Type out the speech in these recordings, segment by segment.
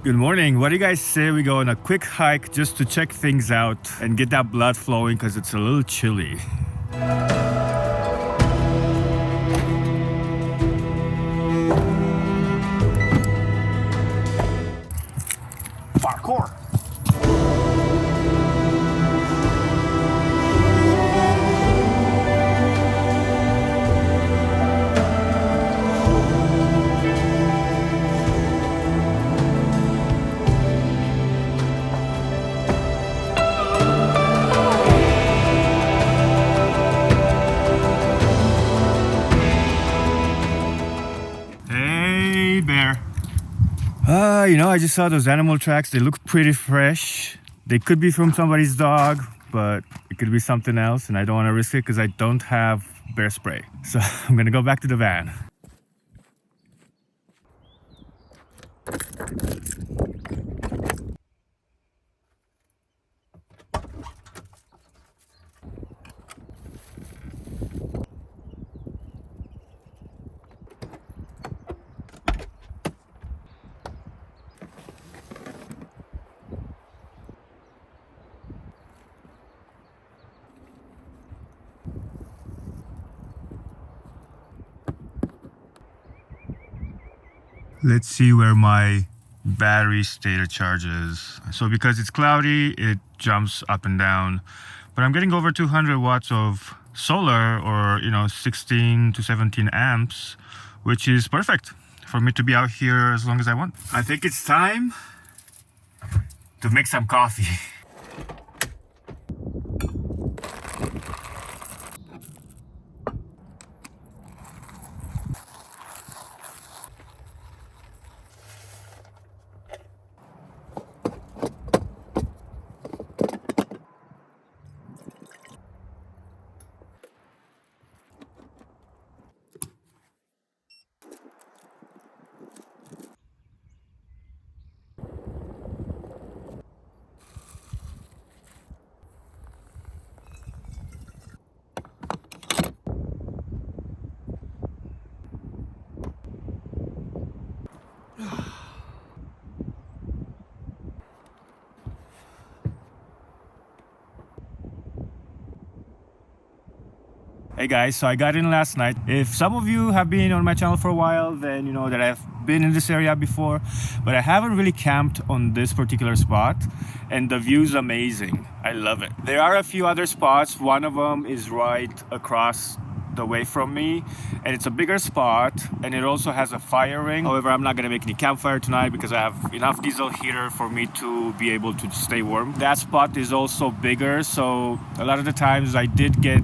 Good morning. What do you guys say we go on a quick hike just to check things out and get that blood flowing because it's a little chilly. Parkour. Hey, bear. I just saw those animal tracks. They look pretty fresh. They could be from somebody's dog, but it could be something else, and I don't want to risk it because I don't have bear spray. So I'm gonna go back to the van. Let's see where my battery state charges. So because it's cloudy, it jumps up and down, but I'm getting over 200 watts of solar, or 16 to 17 amps, which is perfect for me to be out here as long as I want. I think it's time to make some coffee. Hey guys, so I got in last night. If some of you have been on my channel for a while, then you know that I've been in this area before, but I haven't really camped on this particular spot, and the view's amazing. I love it. There are a few other spots. One of them is right across the way from me, and it's a bigger spot, and it also has a fire ring. However, I'm not gonna make any campfire tonight because I have enough diesel heater for me to be able to stay warm. That spot is also bigger, so a lot of the times I did get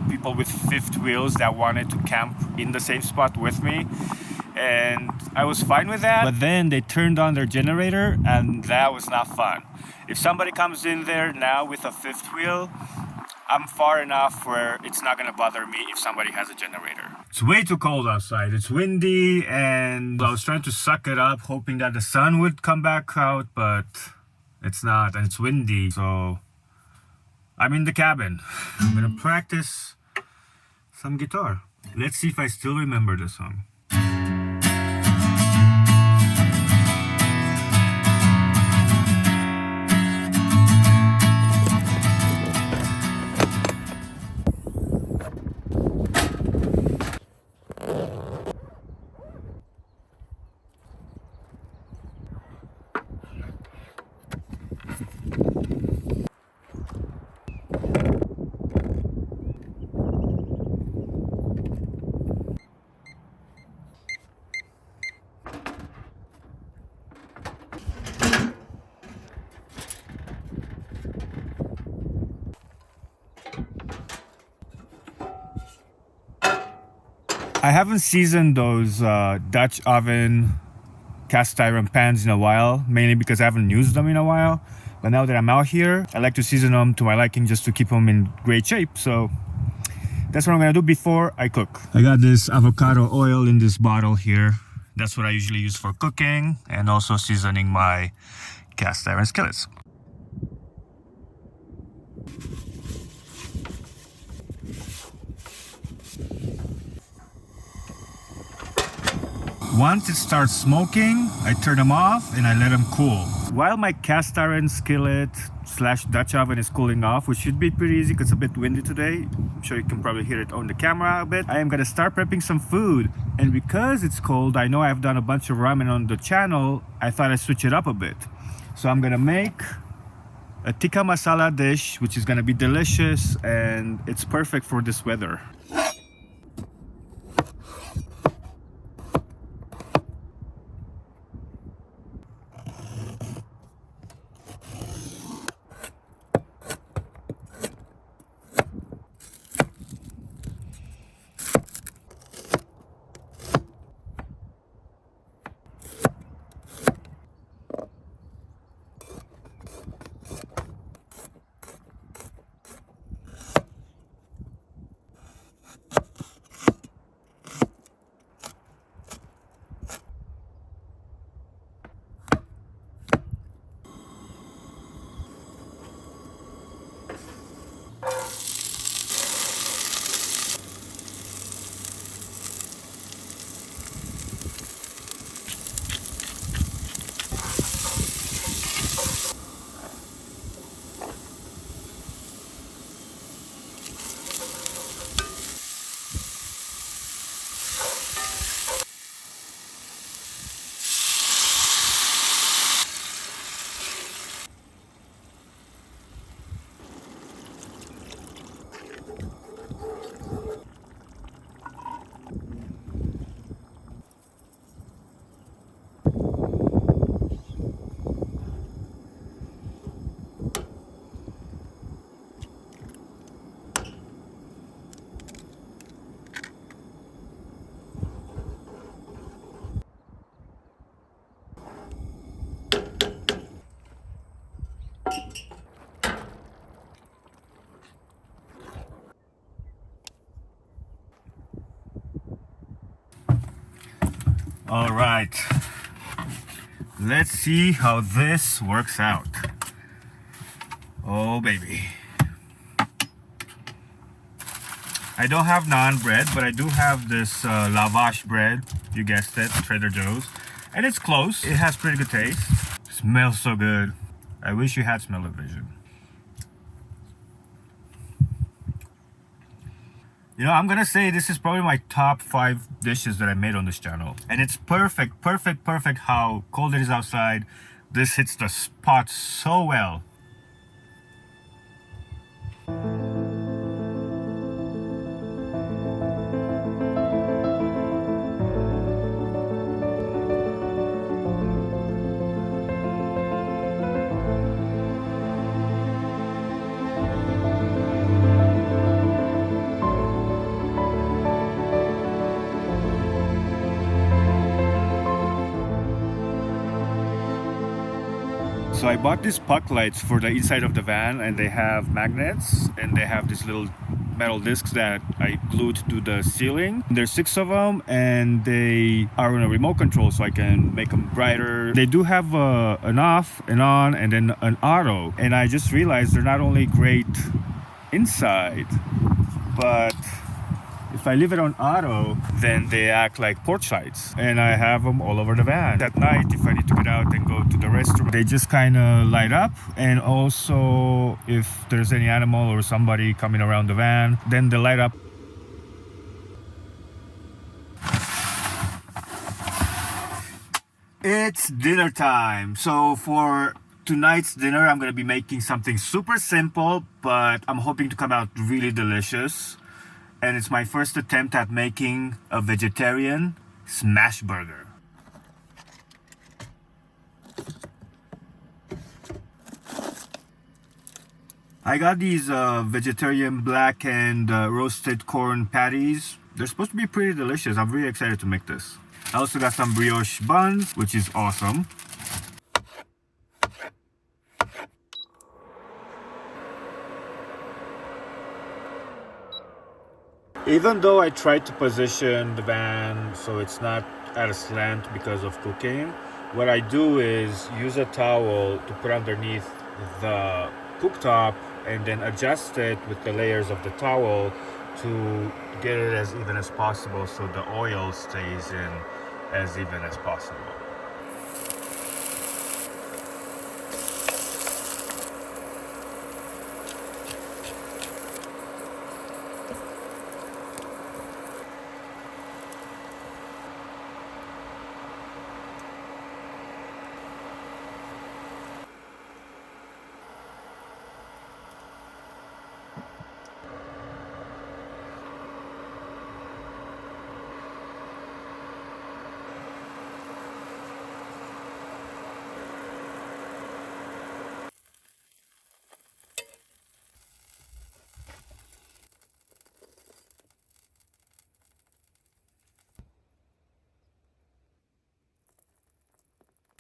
people with fifth wheels that wanted to camp in the same spot with me, and I was fine with that. But then they turned on their generator, and that was not fun. If somebody comes in there now with a fifth wheel, I'm far enough where it's not gonna bother me if somebody has a generator. It's way too cold outside. It's windy, and I was trying to suck it up, hoping that the sun would come back out, but it's not, and it's windy, so I'm in the cabin. I'm gonna practice some guitar. Let's see if I still remember the song. I haven't seasoned those Dutch oven cast iron pans in a while, mainly because I haven't used them in a while. But now that I'm out here, I like to season them to my liking just to keep them in great shape. So that's what I'm gonna do before I cook. I got this avocado oil in this bottle here. That's what I usually use for cooking and also seasoning my cast iron skillets. Once it starts smoking, I turn them off and I let them cool. While my cast iron skillet slash Dutch oven is cooling off, which should be pretty easy because it's a bit windy today. I'm sure you can probably hear it on the camera a bit. I am gonna start prepping some food. And because it's cold, I know I've done a bunch of ramen on the channel. I thought I'd switch it up a bit. So I'm gonna make a tikka masala dish, which is gonna be delicious and it's perfect for this weather. All right, let's see how this works out. Oh baby. I don't have naan bread, but I do have this lavash bread. You guessed it, Trader Joe's. And it's close. It has pretty good taste. Smells so good. I wish you had smell-o-vision. You know, I'm gonna say this is probably my top 5 dishes that I made on this channel. And it's perfect how cold it is outside. This hits the spot so well. So I bought these puck lights for the inside of the van, and they have magnets and they have these little metal discs that I glued to the ceiling. There's 6 of them and they are on a remote control, so I can make them brighter. They do have an off, an on, and then an auto. And I just realized they're not only great inside, but if I leave it on auto, then they act like porch lights. And I have them all over the van. At night, if I need to get out and go to the restroom, they just kind of light up. And also, if there's any animal or somebody coming around the van, then they light up. It's dinner time. So for tonight's dinner, I'm gonna be making something super simple, but I'm hoping to come out really delicious. And it's my first attempt at making a vegetarian smash burger. I got these vegetarian black and roasted corn patties. They're supposed to be pretty delicious. I'm really excited to make this. I also got some brioche buns, which is awesome. Even though I tried to position the van so it's not at a slant because of cooking, what I do is use a towel to put underneath the cooktop and then adjust it with the layers of the towel to get it as even as possible so the oil stays in as even as possible.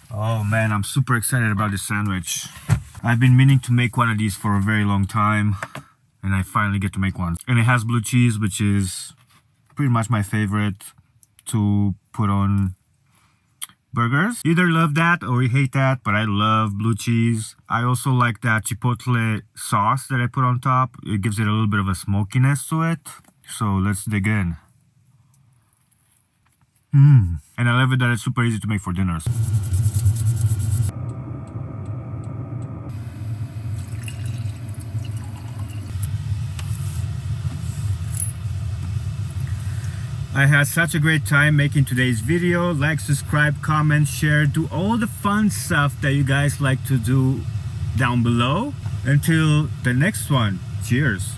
Oh man, I'm super excited about this sandwich. I've been meaning to make one of these for a very long time, and I finally get to make one. And it has blue cheese, which is pretty much my favorite to put on burgers. You either love that or you hate that, but I love blue cheese. I also like that chipotle sauce that I put on top. It gives it a little bit of a smokiness to it. So let's dig in. And I love it that it's super easy to make for dinners. I had such a great time making today's video. Like, subscribe, comment, share, do all the fun stuff that you guys like to do down below. Until the next one, cheers.